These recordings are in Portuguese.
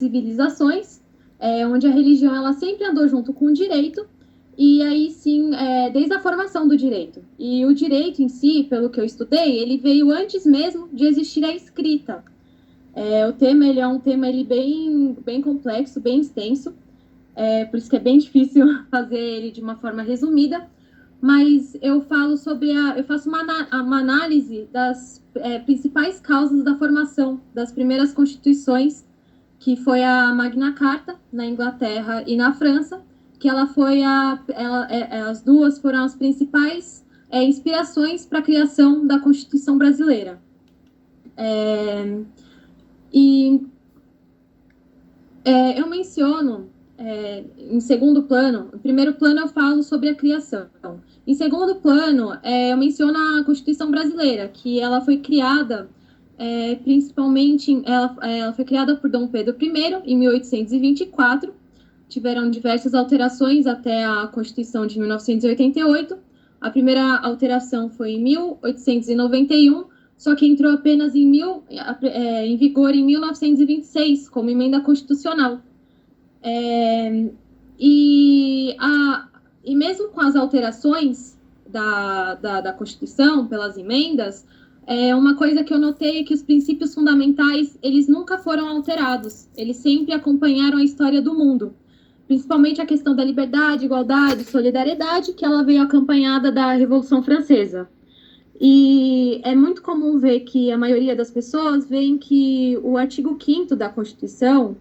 civilizações, onde a religião ela sempre andou junto com o direito, e aí sim, desde a formação do direito. E o direito em si, pelo que eu estudei, ele veio antes mesmo de existir a escrita. O tema ele é um tema ele bem complexo, bem extenso, por isso que é bem difícil fazer ele de uma forma resumida, mas eu faço uma análise das principais causas da formação das primeiras constituições, que foi a Magna Carta na Inglaterra e na França, que as duas foram as principais inspirações para a criação da Constituição brasileira. Eu menciono em segundo plano, em primeiro plano eu falo sobre a criação. Em segundo plano, eu menciono a Constituição brasileira, que ela foi criada principalmente, ela foi criada por Dom Pedro I, em 1824, tiveram diversas alterações até a Constituição de 1988, a primeira alteração foi em 1891, só que entrou apenas em vigor em 1926, como emenda constitucional. E mesmo com as alterações da Constituição, pelas emendas, uma coisa que eu notei é que os princípios fundamentais, eles nunca foram alterados, eles sempre acompanharam a história do mundo, principalmente a questão da liberdade, igualdade, solidariedade, que ela veio acompanhada da Revolução Francesa. E é muito comum ver que a maioria das pessoas veem que o artigo 5º da Constituição,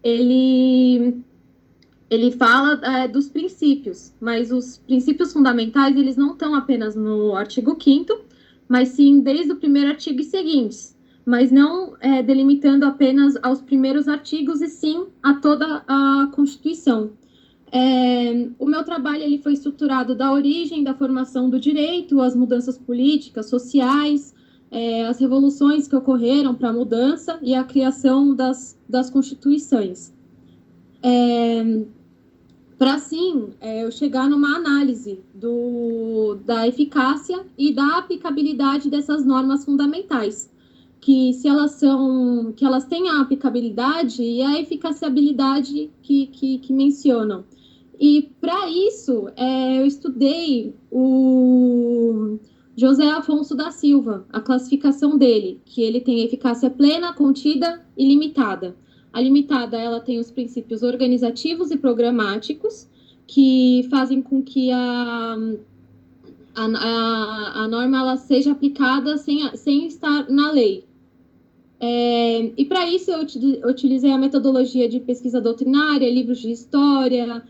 ele fala dos princípios, mas os princípios fundamentais, eles não estão apenas no artigo 5º, mas sim desde o primeiro artigo e seguintes, mas não delimitando apenas aos primeiros artigos, e sim a toda a Constituição. O meu trabalho ele foi estruturado da origem, da formação do direito, as mudanças políticas, sociais, as revoluções que ocorreram para a mudança e a criação das constituições. Para assim eu chegar numa análise da eficácia e da aplicabilidade dessas normas fundamentais, que elas têm a aplicabilidade e a eficaciabilidade que mencionam. E para isso eu estudei o José Afonso da Silva, a classificação dele, que ele tem eficácia plena, contida e limitada. A limitada, ela tem os princípios organizativos e programáticos, que fazem com que a norma ela seja aplicada sem estar na lei. E para isso eu utilizei a metodologia de pesquisa doutrinária, livros de história,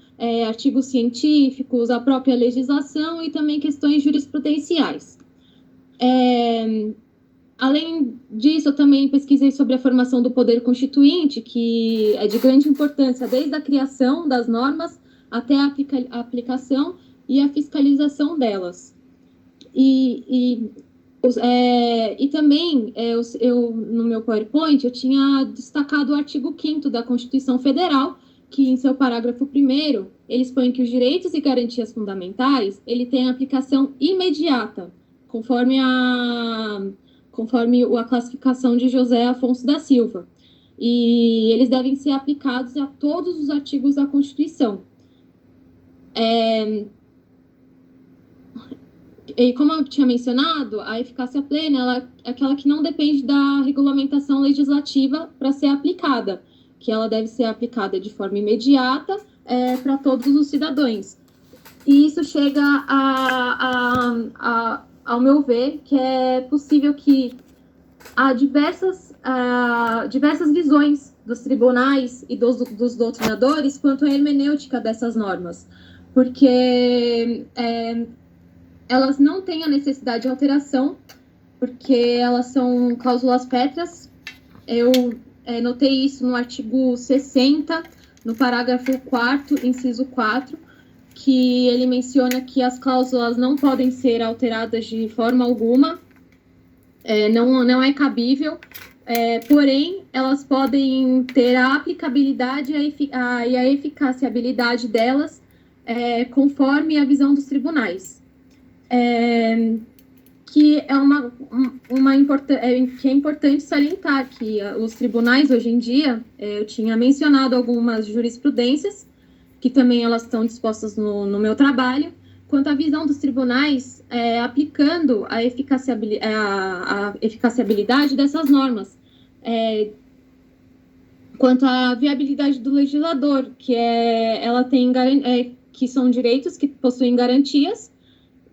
artigos científicos, a própria legislação e também questões jurisprudenciais. Além disso, eu também pesquisei sobre a formação do poder constituinte, que é de grande importância desde a criação das normas até a aplicação e a fiscalização delas. E também, no meu PowerPoint, eu tinha destacado o artigo 5º da Constituição Federal, que em seu parágrafo 1º, ele expõe que os direitos e garantias fundamentais, ele tem aplicação imediata, conforme a classificação de José Afonso da Silva. E eles devem ser aplicados a todos os artigos da Constituição. E como eu tinha mencionado, a eficácia plena ela é aquela que não depende da regulamentação legislativa para ser aplicada, que ela deve ser aplicada de forma imediata para todos os cidadãos. E isso chega ao meu ver, que é possível que há diversas visões dos tribunais e dos doutrinadores quanto à hermenêutica dessas normas, porque elas não têm a necessidade de alteração, porque elas são cláusulas pétreas. Eu notei isso no artigo 60, no parágrafo 4º, inciso 4, que ele menciona que as cláusulas não podem ser alteradas de forma alguma, não é cabível, porém, elas podem ter a aplicabilidade e a eficaciabilidade delas conforme a visão dos tribunais. que que é importante salientar que os tribunais, hoje em dia, eu tinha mencionado algumas jurisprudências, que também elas estão dispostas no meu trabalho, quanto à visão dos tribunais aplicando a eficaciabilidade dessas normas, quanto à viabilidade do legislador, ela tem que são direitos que possuem garantias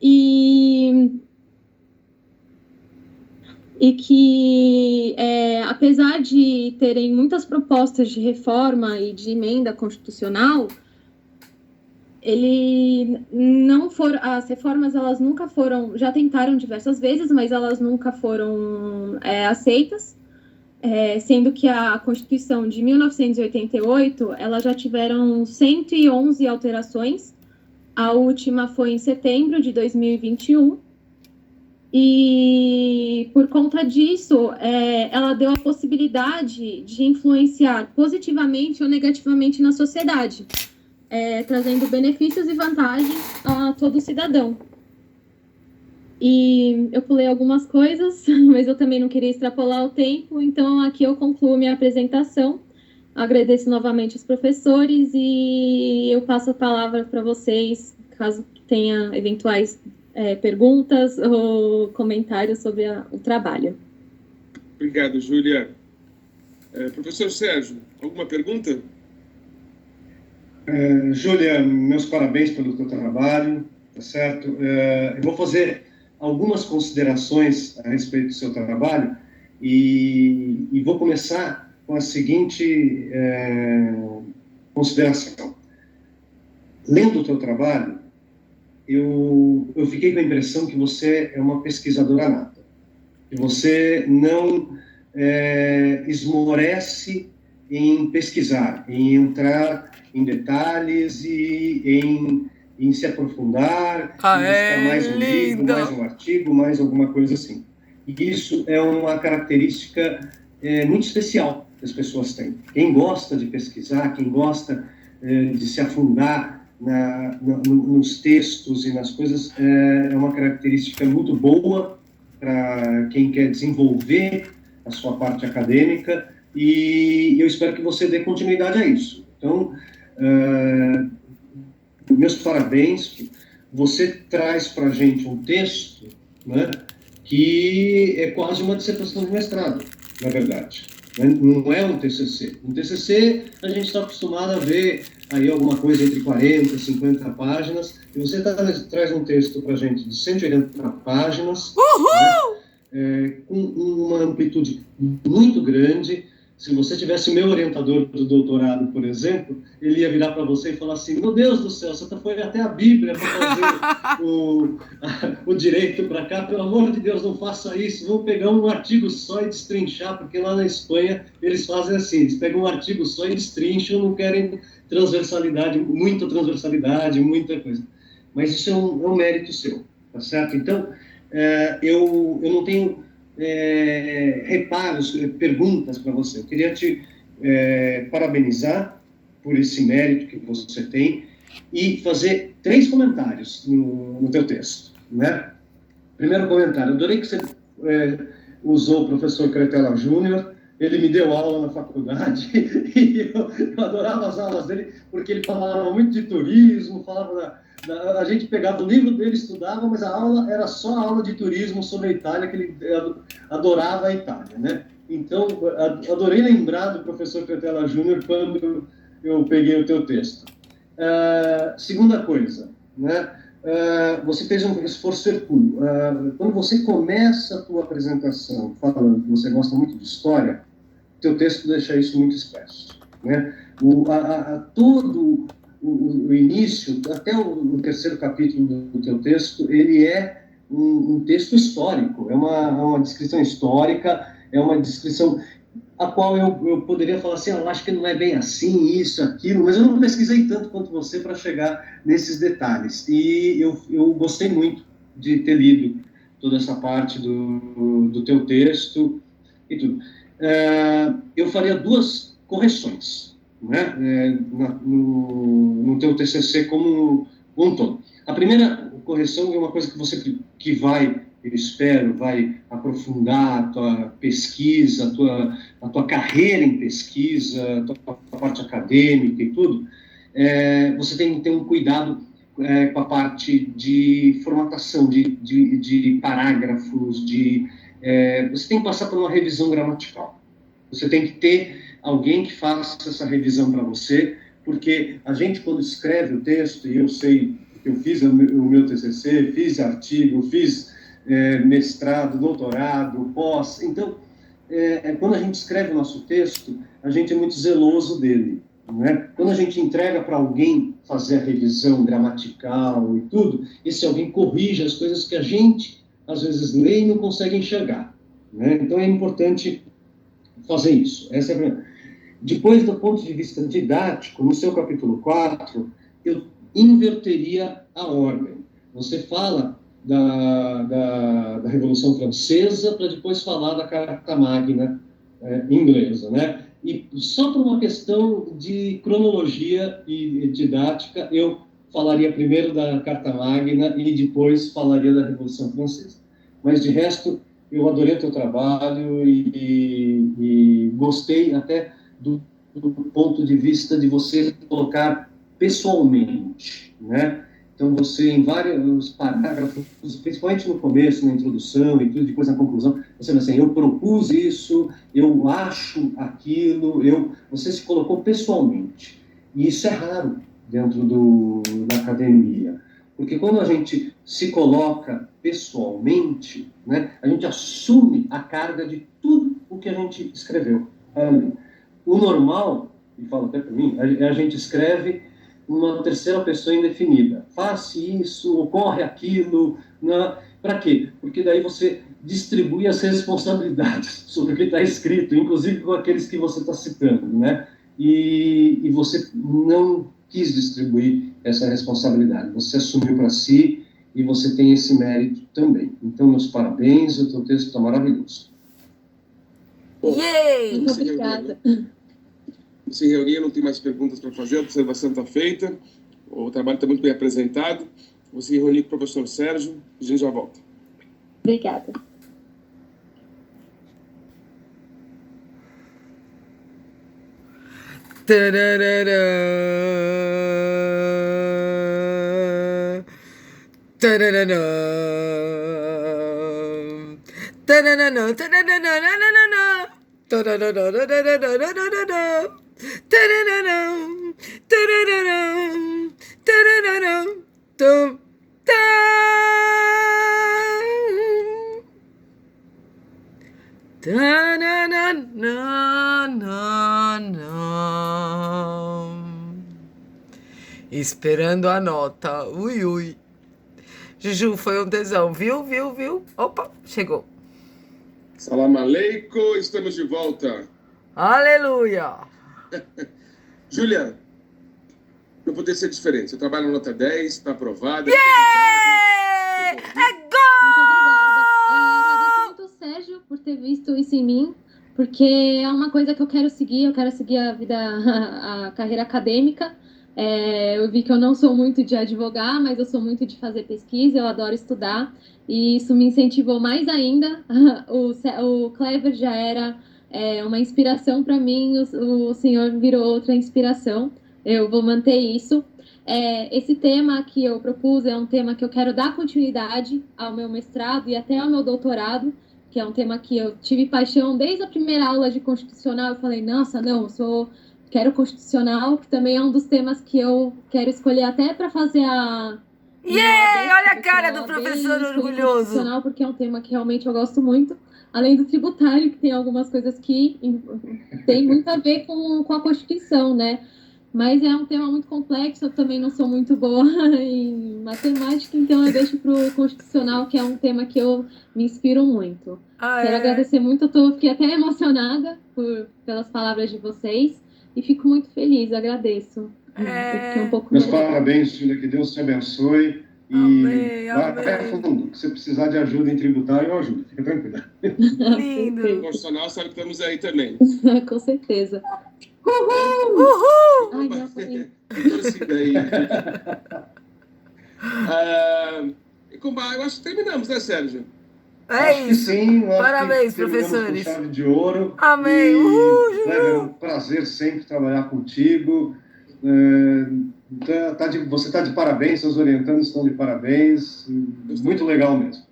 e que, apesar de terem muitas propostas de reforma e de emenda constitucional, as reformas elas nunca foram, já tentaram diversas vezes, mas elas nunca foram aceitas, sendo que a Constituição de 1988, ela já tiveram 111 alterações, a última foi em setembro de 2021, e por conta disso, ela deu a possibilidade de influenciar positivamente ou negativamente na sociedade, trazendo benefícios e vantagens a todo cidadão. E eu pulei algumas coisas, mas eu também não queria extrapolar o tempo, então aqui eu concluo minha apresentação. Agradeço novamente os professores e eu passo a palavra para vocês, caso tenha eventuais perguntas ou comentários sobre o trabalho. Obrigado, Júlia. Professor Sérgio, alguma pergunta? Júlia, meus parabéns pelo teu trabalho, tá certo? Eu vou fazer algumas considerações a respeito do seu trabalho e vou começar com a seguinte consideração. Lendo o teu trabalho, eu fiquei com a impressão que você é uma pesquisadora nata, que você não esmorece em pesquisar, em entrar em detalhes e em se aprofundar, em buscar mais um livro, mais um artigo, mais alguma coisa assim. E isso é uma característica muito especial que as pessoas têm. Quem gosta de pesquisar, quem gosta de se afundar nos textos e nas coisas, é uma característica muito boa para quem quer desenvolver a sua parte acadêmica, e eu espero que você dê continuidade a isso. Então, meus parabéns. Você traz para a gente um texto, né, que é quase uma dissertação de mestrado, na verdade. Não é um TCC. Um TCC, a gente está acostumado a ver aí alguma coisa entre 40 e 50 páginas, e você traz um texto para a gente de 180 páginas, né, com uma amplitude muito grande. Se você tivesse o meu orientador do doutorado, por exemplo, ele ia virar para você e falar assim: meu Deus do céu, você foi até a Bíblia para fazer o direito para cá, pelo amor de Deus, não faça isso, vamos pegar um artigo só e destrinchar, porque lá na Espanha eles fazem assim, eles pegam um artigo só e destrincham, não querem transversalidade, muita coisa. Mas isso é um mérito seu, tá certo? Então, eu não tenho reparos, perguntas para você. Eu queria te parabenizar por esse mérito que você tem e fazer 3 comentários no teu texto, né? Primeiro comentário: eu adorei que você usou o professor Cretella Júnior. Ele me deu aula na faculdade e eu adorava as aulas dele, porque ele falava muito de turismo, a gente pegava o livro dele, estudava, mas a aula era só a aula de turismo sobre a Itália, que ele adorava a Itália, né? Então, adorei lembrar do professor Cretella Júnior quando eu peguei o teu texto. Segunda coisa, né? Você fez um esforço hercúleo. Quando você começa a tua apresentação falando que você gosta muito de história, teu texto deixa isso muito expresso, né? Todo o início, até o terceiro capítulo do teu texto, ele é um texto histórico, é uma descrição histórica, é uma descrição a qual eu poderia falar assim: eu acho que não é bem assim, isso, aquilo, mas eu não pesquisei tanto quanto você para chegar nesses detalhes. E eu gostei muito de ter lido toda essa parte do teu texto e tudo. Eu faria 2 correções, né, no teu TCC como um todo. A primeira correção é uma coisa que você que vai eu espero, vai aprofundar a tua pesquisa, a tua carreira em pesquisa, a tua parte acadêmica e tudo, você tem que ter um cuidado com a parte de formatação, de parágrafos, você tem que passar por uma revisão gramatical. Você tem que ter alguém que faça essa revisão para você, porque a gente, quando escreve o texto, e eu sei que eu fiz o meu TCC, fiz artigo, fiz mestrado, doutorado, pós, então, quando a gente escreve o nosso texto, a gente é muito zeloso dele. Né? Quando a gente entrega para alguém fazer a revisão gramatical e tudo, esse alguém corrige as coisas que a gente, às vezes, lê e não consegue enxergar. Né? Então, é importante fazer isso. Essa é a primeira. Depois, do ponto de vista didático, no seu capítulo 4, eu inverteria a ordem. Você fala da Revolução Francesa para depois falar da Carta Magna inglesa, né? E só por uma questão de cronologia e didática, eu falaria primeiro da Carta Magna e depois falaria da Revolução Francesa. Mas, de resto, eu adorei o teu trabalho e gostei até do ponto de vista de você colocar pessoalmente, né? Então, você, em vários parágrafos, principalmente no começo, na introdução e tudo, depois na conclusão, você vai assim, eu propus isso, eu acho aquilo, você se colocou pessoalmente. E isso é raro dentro da academia. Porque quando a gente se coloca pessoalmente, né, a gente assume a carga de tudo o que a gente escreveu. O normal, e falo até para mim, a gente escreve uma terceira pessoa indefinida. Faça isso, ocorre aquilo. Para quê? Porque daí você distribui as responsabilidades sobre o que está escrito, inclusive com aqueles que você está citando, né? E você não quis distribuir essa responsabilidade. Você assumiu para si e você tem esse mérito também. Então, meus parabéns, o teu texto está maravilhoso. Yay! Muito obrigada. Se reunir, não tem mais perguntas para fazer, a observação está feita, o trabalho está muito bem apresentado. Vou se reunir com o professor Sérgio, a gente já volta. Obrigada. Esperando a nota. Ui, ui. Juju, foi um tesão. Viu? Opa, chegou. Salam aleikum, estamos de volta. Aleluia. Júlia, não poderia ser diferente. Você trabalha na nota 10, está aprovada. Yeah! É gol! Agradeço muito ao Sérgio por ter visto isso em mim, porque é uma coisa que eu quero seguir a carreira acadêmica. Eu vi que eu não sou muito de advogar, mas eu sou muito de fazer pesquisa, eu adoro estudar, e isso me incentivou mais ainda. O Clever já era uma inspiração para mim, o senhor virou outra inspiração, eu vou manter isso. Esse tema que eu propus é um tema que eu quero dar continuidade ao meu mestrado e até ao meu doutorado, que é um tema que eu tive paixão desde a primeira aula de constitucional. Eu falei, nossa, não, quero constitucional, que também é um dos temas que eu quero escolher até para fazer a... Olha a cara do professor orgulhoso! Constitucional, porque é um tema que realmente eu gosto muito, além do tributário, que tem algumas coisas que tem muito a ver com a Constituição, né? Mas é um tema muito complexo, eu também não sou muito boa em matemática, então eu deixo para o constitucional, que é um tema que eu me inspiro muito. Quero agradecer muito, fiquei até emocionada pelas palavras de vocês. E fico muito feliz, agradeço. Meus parabéns, Júlia, que Deus te abençoe. E vai até fundo. Se precisar de ajuda em tributário, eu ajudo. Fica tranquila. Lindo. O profissional sabe que estamos aí também. Com certeza. Uhul! Uhul! Ai, não, foi... eu acho que terminamos, né, Sérgio? É Acho que isso. sim. Eu acho Parabéns, que terminamos professores. com chave de ouro. Amém. E, Uhul, Juju. Kleber, é um prazer sempre trabalhar contigo. Você está de parabéns, seus orientandos estão de parabéns. Muito legal mesmo.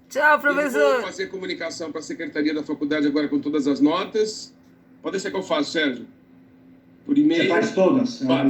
Tchau, Eu vou professor. fazer comunicação para a secretaria da faculdade agora com todas as notas. Pode ser que eu faço, Sérgio? Por Você e-mail. faz todas. Faz.